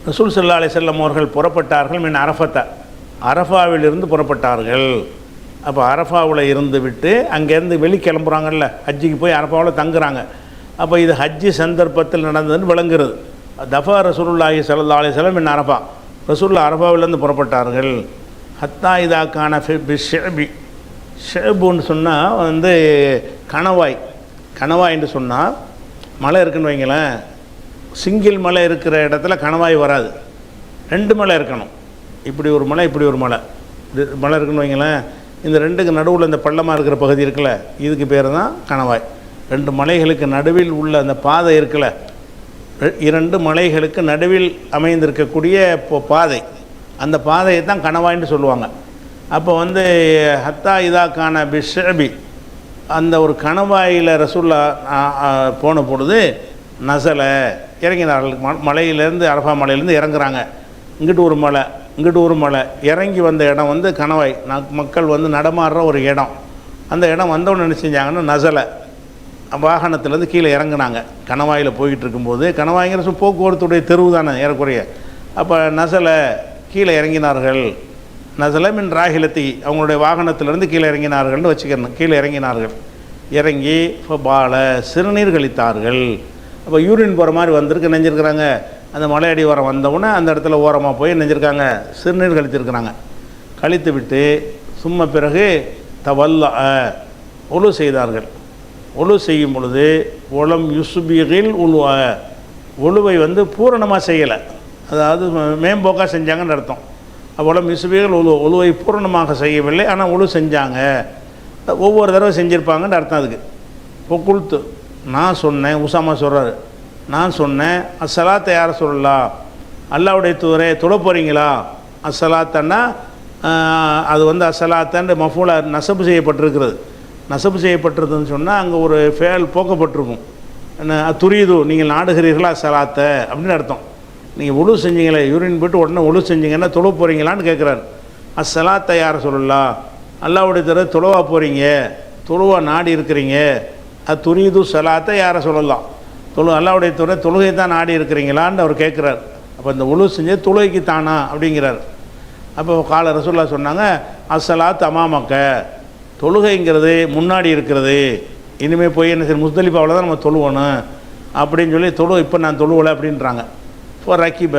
S2: ரசூல் ஸல்லல்லாஹு அலைஹி வஸல்லம் அவர்கள் புறப்பட்டார்கள். மின் அரஃபத்த, அரஃபாவிலிருந்து புறப்பட்டார்கள். அப்போ அரஃபாவில் இருந்து விட்டு அங்கேருந்து வெளிக்கிளம்புறாங்கல்ல, ஹஜ்ஜிக்கு போய் அரஃபாவில் தங்குறாங்க. அப்போ இது ஹஜ்ஜி சந்தர்ப்பத்தில் நடந்ததுன்னு விளங்குறது. தஃபா ரசூலுல்லாஹி ஸல்லல்லாஹு அலைஹி வஸல்லம் மின் அரஃபா, ரசூலுல்லாஹ் அரஃபாவிலேருந்து புறப்பட்டார்கள். ஹத்தா இதாக்கான பிஷபி, ஷேபுன்னு சொன்னால் வந்து கணவாய்ன்னு சொன்னால் மலை இருக்குன்னு வைங்களேன். சிங்கிள் மலை இருக்கிற இடத்துல கணவாய் வராது, 2 மலை இருக்கணும். இப்படி ஒரு மலை, இப்படி ஒரு மலை இருக்குன்னு வைங்களேன். இந்த 2க்கு நடுவில் இந்த பள்ளமாக இருக்கிற பகுதி இருக்குல்ல, இதுக்கு பேர் தான் கணவாய். 2 மலைகளுக்கு நடுவில் உள்ள அந்த பாதை இருக்குல்ல, 2 மலைகளுக்கு நடுவில் அமைந்திருக்கக்கூடிய பாதை, அந்த பாதையை தான் கணவாய்ன்னு சொல்லுவாங்க. அப்போ வந்து ஹத்தா இதாக்கான பிஷபி, அந்த ஒரு கணவாயில் ரசூல்லா போன பொழுது நசலை இறங்கினார்கள். மலையிலேருந்து அரஃபா மலையிலேருந்து இறங்குறாங்க. இங்கிட்டு ஒரு மலை, இங்கிட்டு ஒரு மலை. இறங்கி வந்த இடம் வந்து கணவாய், மக்கள் வந்து நடமாடுற ஒரு இடம். அந்த இடம் வந்தவொன்னு என்ன செஞ்சாங்கன்னா நசலை, வாகனத்துலேருந்து கீழே இறங்குனாங்க. கணவாயில் போய்கிட்டு இருக்கும்போது, கணவாய்ங்கிற போக்குவரத்துடைய தெருவு தானே ஏறக்குறைய. அப்போ நசலை கீழே இறங்கினார்கள். நசல மின் ராகிலத்தி, அவங்களுடைய வாகனத்திலிருந்து கீழே இறங்கினார்கள்னு வச்சுக்கணும். கீழே இறங்கினார்கள். இறங்கி பால சிறுநீர் கழித்தார்கள். அப்போ யூரின் போகிற மாதிரி வந்திருக்கு, நெஞ்சிருக்கிறாங்க. அந்த மலையடி ஓரம் வந்தவுடனே அந்த இடத்துல ஓரமாக போய் நெஞ்சிருக்காங்க, சிறுநீர் கழித்திருக்கிறாங்க. கழித்து விட்டு சும்மா பிறகு தவல்லா ஒழு செய்தார்கள். ஒழு செய்யும் பொழுது ஒலம் யுஸ்பிகில் உழுவ ஒழுவை வந்து பூரணமாக செய்யலை, அதாவது மேம்போக்காக செஞ்சாங்கன்னு அர்த்தம். ஒலம் யுஸ்பிகில் ஒழுவை பூரணமாக செய்யவில்லை, ஆனால் ஒழு செஞ்சாங்க. ஒவ்வொரு தடவை செஞ்சுருப்பாங்கன்னு அர்த்தம். அதுக்கு பொக்குள்த்து நான் சொன்னேன், உசாமா சொல்கிறாரு, நான் சொன்னேன் அஸ்ஸலாத்தை யாரை சொல்லலாம், அல்லாவுடைய தூதரே தொழ போகிறீங்களா. அஸ்ஸலாத்தன்னா அது வந்து அஸ்ஸலாத்தன்னு மஃபூலா நசபு செய்யப்பட்டிருக்கிறது. நசபு செய்யப்பட்டிருதுன்னு சொன்னால் அங்கே ஒரு ஃபேல் போக்கப்பட்டிருக்கும். என்ன துரியுது, நீங்கள் நாடுகிறீர்களா அஸ்ஸலாத்தை அப்படின்னு அர்த்தம். நீங்கள் ஒழு செஞ்சீங்களே, யூரின் போய்ட்டு உடனே ஒழு செஞ்சீங்கன்னா தொழ போகிறீங்களான்னு கேட்குறாரு. அஸ்ஸலாத்தை யாரை சொல்லலாம், அல்லாவுடைய தூதர் தொழுவா போகிறீங்க, தொழுவா நாடி இருக்கிறீங்க, அது துரியுது சலாத்தை யாரை சொல்லலாம், அல்லாவுடைய தூதர் தொழுகை தான் நாடி இருக்கிறீங்களான்னு அவர் கேட்குறார். அப்போ இந்த ஒழு செஞ்சது தொழுகைக்கு தானா அப்படிங்கிறார். அப்போ கால ரசூலுல்லாஹ் சொன்னாங்க அஸ்ஸலாத் அமாமக்க, தொழுகைங்கிறது முன்னாடி இருக்கிறது, இனிமேல் போய் என்ன சரி முஸ்தலிஃபாவில் தான் நம்ம தொழுவணும் அப்படின்னு சொல்லி இப்போ நான் தொழுவலை அப்படின்றாங்க. இப்போ ரக்கிப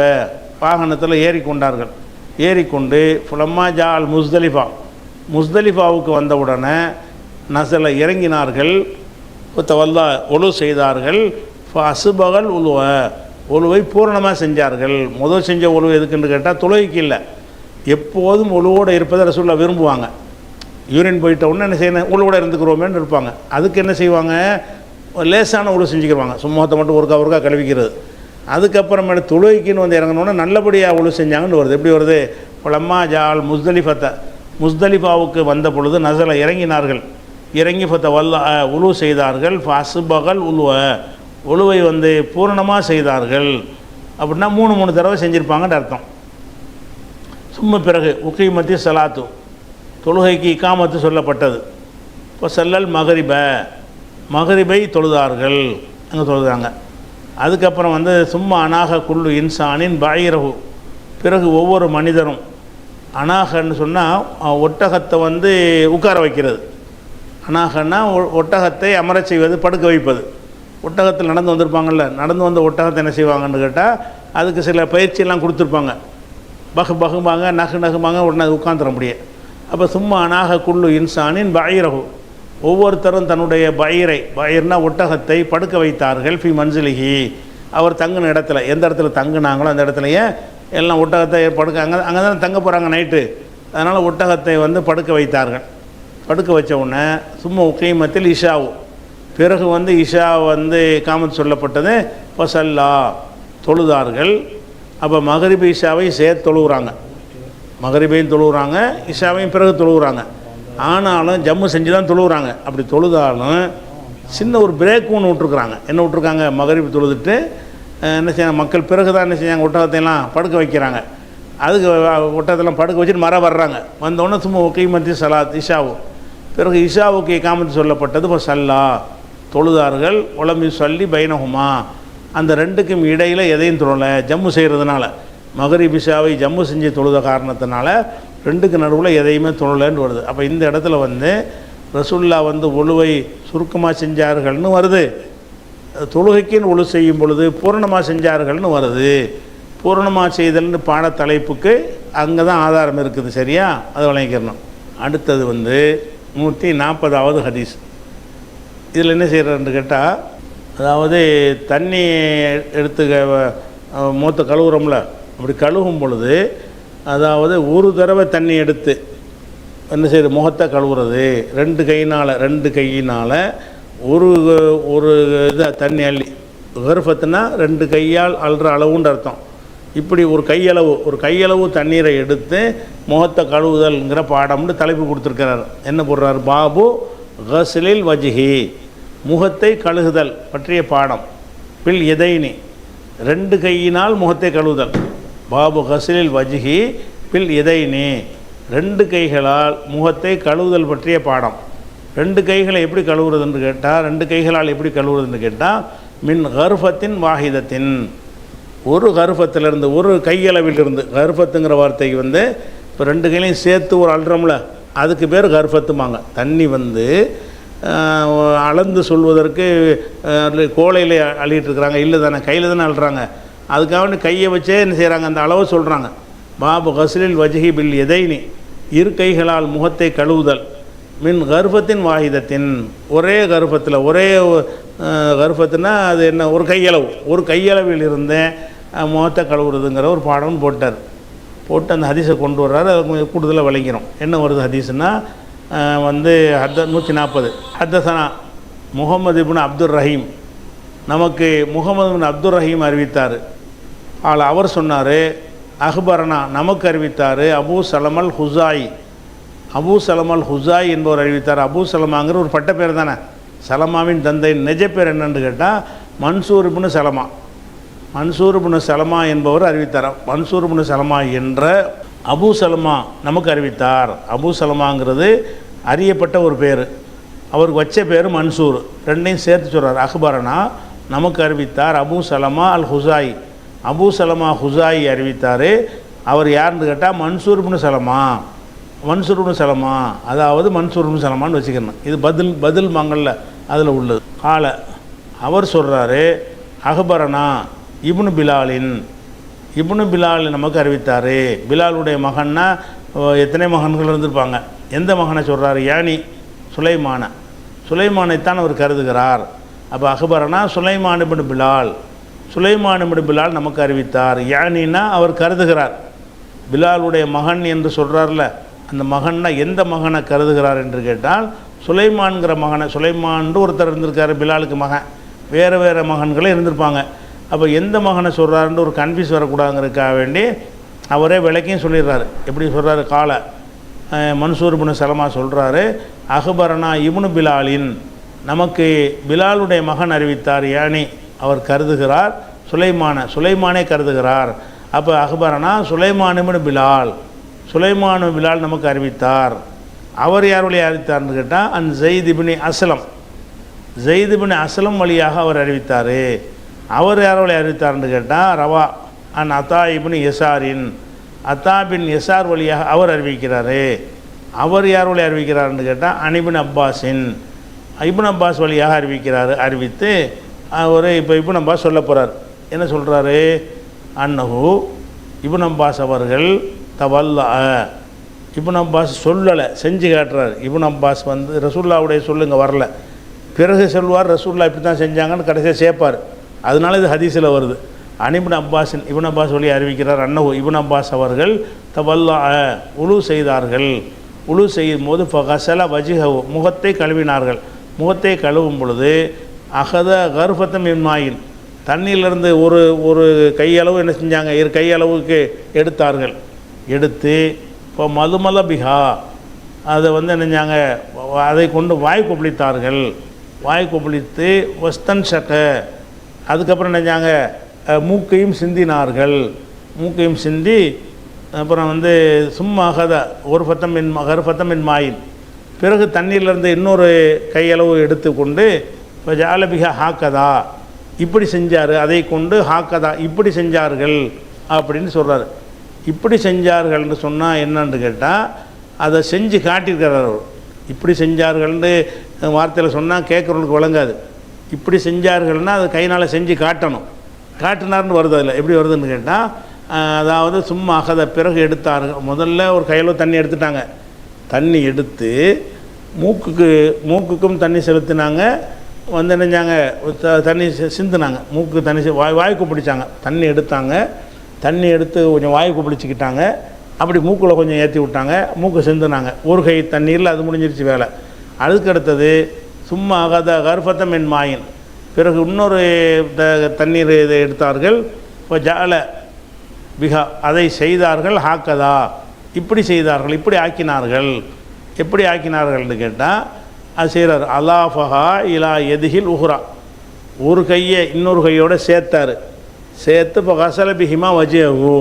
S2: வாகனத்தில் ஏறிக்கொண்டார்கள். ஏறிக்கொண்டு ஃபுலம்மா ஜால் முஸ்தலிஃபாவுக்கு வந்தவுடனே நசல இறங்கினார்கள். தவல்லா ஒழு செய்தார்கள். அசுபகல் ஒழுவை பூரணமாக செஞ்சார்கள். முதல் செஞ்ச ஒழு எதுக்குன்னு கேட்டால் தொழுகைக்கு இல்லை, எப்போதும் ஒழுவோடு இருப்பதை ரசூலுல்லாஹ் விரும்புவாங்க. யூரின் போயிட்ட உடனே என்ன செய்யணும், ஒழுவோட இருந்துக்கிறோமேன்னு இருப்பாங்க. அதுக்கு என்ன செய்வாங்க, லேசான ஒழு செஞ்சுக்கிடுவாங்க, சும்மாத்தை மட்டும் ஒருக்கா கழுவிக்கிறது. அதுக்கப்புறமேல தொழுகைக்குன்னு வந்து இறங்கினோன்னே நல்லபடியாக ஒழு செஞ்சாங்கன்னு வருது. எப்படி வருது, பலம்மா ஜால் முஸ்தலிஃபாவுக்கு வந்த பொழுது நசல இறங்கினார்கள். இறங்கி தவல்லா உழு செய்தார்கள். அசுபகல் ஒழுவை வந்து பூரணமாக செய்தார்கள். அப்படின்னா 3 தடவை செஞ்சுருப்பாங்கன்னு அர்த்தம். சும்மா பிறகு உக்கீமத்தி சலாத்து, தொழுகைக்கு இக்காமத்து சொல்லப்பட்டது. இப்போ சல்லல் மகரிபை தொழுதார்கள், அங்கே தொழுதாங்க. அதுக்கப்புறம் வந்து சும்மா அனாக குள்ளு இன்சானின் பாயிரகு, பிறகு ஒவ்வொரு மனிதரும், அனாகன்னு சொன்னால் ஒட்டகத்தை வந்து உட்கார வைக்கிறது, அனாகன்னா ஒட்டகத்தை அமரச் செய்வது, படுக்க வைப்பது. ஒட்டகத்தில் நடந்து வந்திருப்பாங்கள்ல, நடந்து வந்த ஒட்டகத்தை என்ன செய்வாங்கன்னு கேட்டால் அதுக்கு சில பயிற்சியெல்லாம் கொடுத்துருப்பாங்க. பகுபாங்க நகுபாங்க, உடனே அது உட்காந்துட முடியும். அப்போ சும்மா அனாக குள்ளு இன்சானின் பாயிரகு, ஒவ்வொருத்தரும் தன்னுடைய பயிர்னா ஒட்டகத்தை படுக்க வைத்தார்கள். ஃபி மன்சிலிஹி, அவர் தங்கின இடத்துல, எந்த இடத்துல தங்குனாங்களோ அந்த இடத்துலையே எல்லாம் ஒட்டகத்தை அங்கே தான் தங்க போகிறாங்க நைட்டு, அதனால் ஒட்டகத்தை வந்து படுக்க வைத்தார்கள். படுக்க வச்ச உடனே சும்மா உக்கீமத்தில் இஷாவு, பிறகு வந்து இஷா வந்து காமத் சொல்லப்பட்டது. ஃபசல்லா தொழுதார்கள். அப்போ மகரிபு இஷாவை சேர்த்து தொழுகிறாங்க, மகரிபையும் தொழுகிறாங்க, இஷாவையும் பிறகு தொழுகிறாங்க. ஆனாலும் ஜம்மு செஞ்சு தான் தொழுகிறாங்க. அப்படி தொழுதாலும் சின்ன ஒரு பிரேக் ஒன்று விட்ருக்குறாங்க. என்ன விட்ருக்காங்க, மகரிபு தொழுதுட்டு என்ன செய்யணும், மக்கள் பிறகு தான் என்ன செய்யாங்க, ஒட்டகத்தையெல்லாம் படுக்க வைக்கிறாங்க. அதுக்கு ஒட்டகத்தெல்லாம் படுக்க வச்சுட்டு வர்றாங்க. வந்தோடனே சும்மா ஒக்கீமத்தி சலாத் இஷாவு, பிறகு இஷாவுக்கு இகாமத்து சொல்லப்பட்டது. இப்போ சல்லா தொழுதார்கள். உலமி சொல்லி பைனகுமா, அந்த ரெண்டுக்கும் இடையில் எதையும் தொழலை, ஜம்மு செய்கிறதுனால, மகரிப் இஷாவை ஜம்மு செஞ்சு தொழுத காரணத்தினால ரெண்டுக்கு நடுவில் எதையுமே தொழலைன்னு வருது. அப்போ இந்த இடத்துல வந்து ரசூலுல்லாஹ் வந்து ஒழுவை சுருக்கமாக செஞ்சார்கள்னு வருது, தொழுகைக்குன்னு ஒழு செய்யும் பொழுது பூரணமாக செஞ்சார்கள்னு வருது. பூரணமாக செய்தல்னு பாட தலைப்புக்கு அங்கே தான் ஆதாரம் இருக்குது. சரியா, அதை வழங்கிக்கிறணும். அடுத்தது வந்து 140வது ஹதீஸ். இதில் என்ன செய்கிறாருன்னு கேட்டால், அதாவது தண்ணி எடுத்து மூத்த கழுவுறோம்ல, அப்படி கழுவும் பொழுது அதாவது ஒரு தடவை தண்ணி எடுத்து என்ன செய்யுது, முகத்தை கழுவுறது, ரெண்டு கையினால் ஒரு இதை தண்ணி அள்ளி, கர்ஃபத்துனா 2 கையால் அள்ளுற அளவுன்னு அர்த்தம். இப்படி ஒரு கையளவு தண்ணீரை எடுத்து முகத்தை கழுவுதல்ங்கிற பாடம்னு தலைப்பு கொடுத்துருக்கிறார். என்ன போடுறார், பாபு கஸ்லில் வஜ்ஹி, முகத்தை கழுகுதல் பற்றிய பாடம். பில் எதைனி, 2 கையினால் முகத்தை கழுவுதல். பாபு கஸ்லில் வஜ்ஹி பில் எதைனி, 2 கைகளால் முகத்தை கழுவுதல் பற்றிய பாடம். 2 கைகளை எப்படி கழுவுறதுன்னு கேட்டால், 2 கைகளால் எப்படி கழுவுறதுன்னு கேட்டால், மின் கர்ஃபத்தின் வாஹிதத்தின், ஒரு கர்ஃபத்திலிருந்து, ஒரு கையளவிலிருந்து. கர்ஃபத்துங்கிற வார்த்தைக்கு வந்து இப்போ 2 கையிலையும் சேர்த்து ஒரு அல்றம்ல, அதுக்கு பேர் கர்ஃபத்துமாங்க. தண்ணி வந்து அளந்து சொல்வதற்கு கோலையில் அள்ளிட்டு இருக்கிறாங்க, இல்லை தானே கையில் தானே அள்ளுறாங்க. அதுக்காக கையை வச்சே என்ன செய்கிறாங்க, அந்த அளவு சொல்கிறாங்க. பாபு கஸ்லில் வஜ்ஹி பில் எதைனி, 2 கைகளால் முகத்தை கழுவுதல். மின் கர்ப்பத்தின் வாஹிதத்தின், ஒரே கர்ப்பத்தில், ஒரே கர்ப்பத்தினா அது என்ன, ஒரு கையளவில் இருந்தேன் முகத்தை கழுவுறதுங்கிற ஒரு பாடம் போட்டார். போட்டு அந்த ஹதீஸை கொண்டு வர்றாரு. அது கொஞ்சம் கூடுதலாக விளங்கிறோம். என்ன வருது ஹதீஸ்னா வந்து 140 ஹத்தசனா முகமது இப்னு அப்துர் ரஹீம், நமக்கு முகமது இப்னு அப்துர் ரஹீம் அறிவித்தார். அவர் சொன்னார், அஹ்பரனா நமக்கு அறிவித்தார் அபூ சலமல் ஹுசாய், அபூ சலமல் ஹுசாய் என்பவர் அறிவித்தார். அபூ சலமாங்கிற ஒரு பட்ட பேர் தானே, சலமாவின் தந்தை. நிஜ பேர் என்னன்னு கேட்டால் மன்சூர் இப்னு சலமா, மன்சூர் இப்னு சலமா என்பவர் அறிவித்தார். மன்சூர் இப்னு சலமா என்ற அபூ சலமா நமக்கு அறிவித்தார். அபூ சலமாங்கிறது அறியப்பட்ட ஒரு பேர், அவருக்கு வச்ச பேர் மன்சூர். ரெண்டையும் சேர்த்து சொல்கிறார். அஹ்பரனா நமக்கு அறிவித்தார் அபூ சலமா அல் ஹுசாய், அபூ சலமா ஹுசாய் அறிவித்தார். அவர் யாருன்னு கேட்டால் மன்சூர் இப்னு சலமா, மன்சூர் இப்னு சலமா, அதாவது மன்சூர் இப்னு சலமான்னு வச்சுக்கணும். இது பதில் மங்கல்ல அதில் உள்ளது. அவர் சொல்கிறாரு, அஹ்பரனா இப்னு பிலாலின், இப்னு பிலால் நமக்கு அறிவித்தார். பிலாலுடைய மகன்னா எத்தனை மகன்கள் இருந்திருப்பாங்க, எந்த மகனை சொல்கிறார், யானி சுலைமானைத்தான் அவர் கருதுகிறார். அப்போ அஹ்பரனா சுலைமான் இப்னு பிலால், சுலைமான் இப்னு பிலால் நமக்கு அறிவித்தார். யானின்னா அவர் கருதுகிறார், பிலாலுடைய மகன் என்று சொல்கிறார்ல, அந்த மகன்னா எந்த மகனை கருதுகிறார் என்று கேட்டால் சுலைமான்கிற மகனை. சுலைமான் ஒருத்தர் இருந்திருக்காரு பிலாலுக்கு மகன், வேறு மகன்களே இருந்திருப்பாங்க. அப்போ எந்த மகனை சொல்கிறாருன்னு ஒரு கன்ஃபியூஸ் வரக்கூடாதுங்கிறதுக்காக வேண்டி அவரே விளக்கியும் சொல்லிடுறாரு. எப்படி சொல்கிறாரு, மன்சூர் இப்னு சலமா சொல்கிறாரு, அஹ்பரனா இப்னு பிலாலின் நமக்கு பிலாலுடைய மகன் அறிவித்தார். யானி அவர் கருதுகிறார் சுலைமானே கருதுகிறார். அப்போ அஹ்பரனா சுலைமான் இப்னு பிலால், சுலைமான் பிலால் நமக்கு அறிவித்தார். அவர் யார் வழியாக அறிவித்தார்னு கேட்டால் an Zaid Ibn Aslam, Zaid இப்னு அஸ்லம் வழியாக அவர் அறிவித்தார். அவர் யார் வழியாக அறிவித்தார்னு கேட்டால் ரவா அன் அத்தா இப்னு யசாரின், அத்தா பின் யசார் வழியாக அவர் அறிவிக்கிறார். அவர் யார் வழியாக அறிவிக்கிறார்னு கேட்டால் அனிபின் அப்பாஸின், இப்னு அப்பாஸ் வழியாக அறிவித்து அவர் இப்போ இப்னு அப்பாஸ் சொல்ல போகிறார். என்ன சொல்கிறாரு, அன்னஹு இப்னு அப்பாஸ் அவர்கள் தவல்லா, இப்னு அப்பாஸ் சொல்லலை, செஞ்சு காட்டுறார். இப்னு அப்பாஸ் வந்து ரசூல்லாவுடைய சொல்லுங்க வரல, பிறகு சொல்வார் ரசூல்லா இப்படி தான் செஞ்சாங்கன்னு கடைசியாக சேர்ப்பார். அதனால இது ஹதீஸில் வருது. இப்னு அப்பாஸின், இப்னு அப்பாஸ் வழி அறிவிக்கிறார். அன்னஹு இப்னு அப்பாஸ் அவர்கள் தவல்லா உலு செய்தார்கள். உலு செய்யும் போது ஃபகஸல வஜ்ஹஹு முகத்தை கழுவினார்கள். முகத்தை கழுவும் பொழுது அகத கர்ஃபத்தம் மின்மாயின் தண்ணியிலிருந்து ஒரு கையளவு என்ன செஞ்சாங்க, கையளவுக்கு எடுத்தார்கள். எடுத்து இப்போ மதுமல பிஹா அதை வந்து என்னஞ்சாங்க, அதை கொண்டு வாய் கொப்பளித்தார்கள். வாய் கொப்பளித்து வஸ்தன் ஷக்க, அதுக்கப்புறம் என்னஞ்சாங்க மூக்கையும் சிந்தினார்கள். மூக்கையும் சிந்தி அப்புறம் வந்து சும்மா அகத ஒரு கர்ஃபத்தம் மாயின், பிறகு தண்ணீர்லேருந்து இன்னொரு கையளவு எடுத்துக்கொண்டு இப்போ ஜாலபிகா ஹாக்கதா இப்படி செஞ்சார், அதை கொண்டு ஹாக்கதா இப்படி செஞ்சார்கள் அப்படின்னு சொல்கிறார். இப்படி செஞ்சார்கள்னு சொன்னால் என்னன்னு கேட்டால் அதை செஞ்சு காட்டியிருக்கிறார். இப்படி செஞ்சார்கள்னு வார்த்தையில் சொன்னால் கேட்குறவங்களுக்கு விளங்காது. இப்படி செஞ்சார்கள்னால் அதை கைனால் செஞ்சு காட்டணும். காட்டினார்னு வருது. அதில் எப்படி வருதுன்னு கேட்டால் அதாவது சும்மா அகத பிறகு எடுத்தார்கள். முதல்ல ஒரு கையில் தண்ணி எடுத்துட்டாங்க. தண்ணி எடுத்து மூக்குக்கும் தண்ணி செலுத்தினாங்க. வந்து என்னஞ்சாங்க தண்ணி சிந்துனாங்க. மூக்கு தண்ணி வாய்க்கு பிடிச்சாங்க. தண்ணி எடுத்தாங்க. தண்ணி எடுத்து கொஞ்சம் வாய்க்கு பிடிச்சிக்கிட்டாங்க. அப்படி மூக்கில் கொஞ்சம் ஏற்றி விட்டாங்க. மூக்கு சிந்துனாங்க. ஒரு கை தண்ணீரில் அது முடிஞ்சிருச்சு வேலை. அதுக்கு அடுத்தது சும்மா அகத கர்ஃபத்தம் மின் மாயின், பிறகு இன்னொரு தண்ணீர் இதை எடுத்தார்கள். இப்போ ஜால பிகா அதை செய்தார்கள். ஹாக்கதா இப்படி செய்தார்கள், இப்படி ஆக்கினார்கள். எப்படி ஆக்கினார்கள்னு கேட்டால் அது செய்கிறார். அலாஃபஹா இலா எதிகில் உஹ்ரா, ஒரு கையை இன்னொரு கையோடு சேர்த்தார். சேர்த்து இப்போ கசல பிஹிமா வஜேஹு,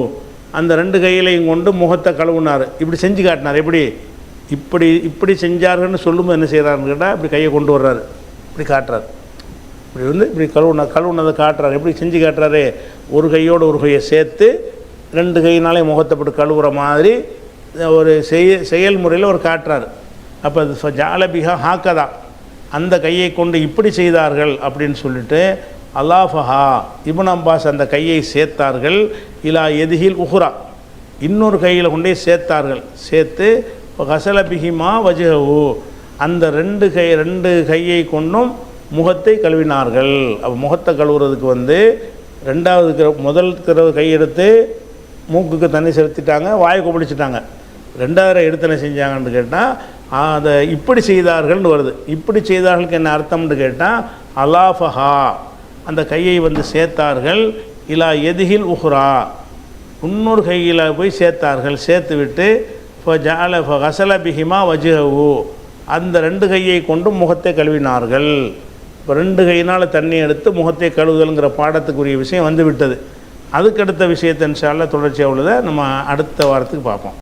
S2: அந்த ரெண்டு கையிலையும் கொண்டு முகத்தை கழுவுனார். இப்படி செஞ்சு காட்டினார். இப்படி செஞ்சார்கள்னு சொல்லும்போது என்ன செய்கிறாருன்னு கேட்டால் இப்படி கையை கொண்டு வர்றாரு, இப்படி காட்டுறார். இப்படி வந்து இப்படி கழுவுனதை காட்டுறாரு. எப்படி செஞ்சு காட்டுறாரு, ஒரு கையோடு ஒரு கையை சேர்த்து ரெண்டு கையினாலே முகத்தை போட்டு கழுவுற மாதிரி ஒரு செயல்முறையில் ஒரு காட்டுறாரு. அப்போ அது ஜாலபிகா ஹாக்கதா, அந்த கையை கொண்டு இப்படி செய்தார்கள் அப்படின்னு சொல்லிட்டு அல்லாஃபஹா இப்னு அப்பாஸ் அந்த கையை சேர்த்தார்கள். இலா எதிகில் உஹ்ரா, இன்னொரு கையில் கொண்டே சேர்த்தார்கள். சேர்த்து கசல பிஹிமா வஜஹு, அந்த ரெண்டு கையை கொண்டும் முகத்தை கழுவினார்கள். அப்போ முகத்தை கழுவுறதுக்கு முதல் கை எடுத்து மூக்குக்கு தண்ணி செலுத்திட்டாங்க, வாயை கொப்பளிச்சிட்டாங்க. ரெண்டாவது எடுத்து என்ன செஞ்சாங்கன்னு கேட்டால் அதை இப்படி செய்தார்கள்னு வருது. இப்படி செய்தார்களுக்கு என்ன அர்த்தம்னு கேட்டால் அலாஃபஹா, அந்த கையை சேர்த்தார்கள், இலா எதிகில் உஹ்ரா, இன்னொரு கையில் போய் சேர்த்தார்கள். சேர்த்து விட்டு ஃபஜஅல ஃபகஸல பிஹிமா வஜ்ஹஹு, அந்த ரெண்டு கையை கொண்டு முகத்தை கழுவினார்கள். இப்போ ரெண்டு கையினால் தண்ணி எடுத்து முகத்தை கழுவுதல்ங்கிற பாடத்துக்குரிய விஷயம் வந்துவிட்டது. அதுக்கடுத்த விஷயத்தை இன்ஷா அல்லாஹ் தொடர்ச்சியாக உள்ளதை நம்ம அடுத்த வாரத்துக்கு பார்ப்போம்.